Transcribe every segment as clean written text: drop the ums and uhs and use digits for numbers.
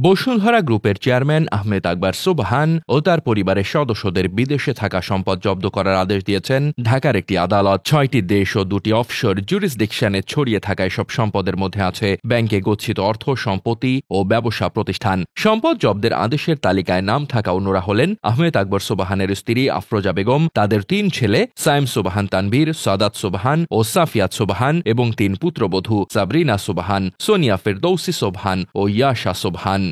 বসুন্ধরা গ্রুপের চেয়ারম্যান আহমেদ আকবর সুবহান ও তার পরিবারের সদস্যদের বিদেশে থাকা সম্পদ জব্দ করার আদেশ দিয়েছেন ঢাকার একটি আদালত। ৬টি দেশ ও ২টি অফশোর জুরিসডিকশনে ছড়িয়ে থাকা এসব সম্পদের মধ্যে আছে ব্যাংকে গচ্ছিত অর্থ, সম্পত্তি ও ব্যবসা প্রতিষ্ঠান। সম্পদ জব্দের আদেশের তালিকায় নাম থাকা অন্যরা হলেন আহমেদ আকবর সুবহানের স্ত্রী আফরোজা বেগম, তাদের ৩ ছেলে সাইম সুবহান তানভীর, সাদাত সুবহান ও সাফিয়াত সুবহান এবং ৩ পুত্রবধূ সাবরিনা সুবহান, সোনিয়া ফেরদৌসি সুবহান ও ইয়াশা সুবহান।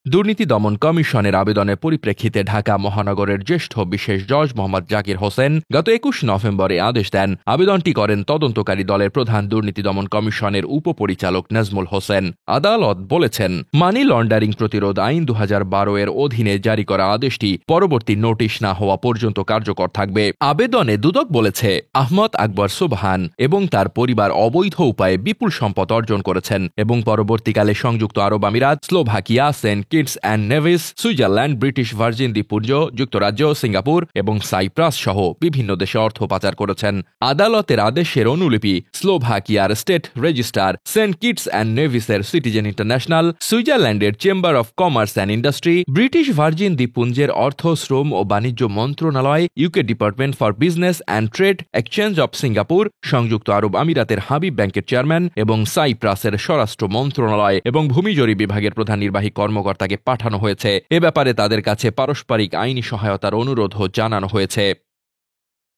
দুর্নীতি দমন কমিশনের আবেদনের পরিপ্রেক্ষিতে ঢাকা মহানগরের জ্যেষ্ঠ বিশেষ জজ মোহাম্মদ জাকির হোসেন গত ২১ নভেম্বরে আদেশ দেন। আবেদনটি করেন তদন্তকারী দলের প্রধান দুর্নীতি দমন কমিশনের উপপরিচালক নাজমুল হোসেন। আদালত বলেছেন, মানি লন্ডারিং প্রতিরোধ আইন ২০১২ এর অধীনে জারি করা আদেশটি পরবর্তী নোটিশ না হওয়া পর্যন্ত কার্যকর থাকবে। আবেদনে দুদক বলেছে, আহমদ আকবর সুবহান এবং তার পরিবার অবৈধ উপায়ে বিপুল সম্পদ অর্জন করেছেন এবং পরবর্তীকালে সংযুক্ত আরব আমিরাত, Slovakia, Saint Kitts and Nevis, Switzerland, British Virgin দ্বীপপুঞ্জ, যুক্তরাজ্য, সিঙ্গাপুর এবং সাইপ্রাস সহ বিভিন্ন দেশে অর্থ পাচার করেছেন। আদালতের আদেশের অনুলিপি স্লোভাকিয়ার state registrar, Saint Kitts and নেভিসের সিটিজেন ইন্টারন্যাশনাল, সুইজারল্যান্ডের chamber of commerce and industry, British Virgin দ্বীপপুঞ্জের অর্থ, শ্রম ও বাণিজ্য মন্ত্রণালয়, UK department for business and trade, exchange of Singapore, সংযুক্ত আরব আমিরাতের হাবিব ব্যাংকের চেয়ারম্যান এবং সাইপ্রাসের স্বরাষ্ট্র মন্ত্রণালয় এবং ভূমিজরি বিভাগের প্রধান নির্বাহী কর্মকর্তাকে পাঠানো হয়েছে। এ ব্যাপারে তাদের কাছে পারস্পরিক আইনি সহায়তার অনুরোধও জানানো হয়েছে।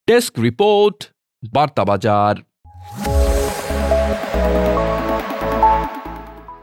Desk report, বার্তাবাজার।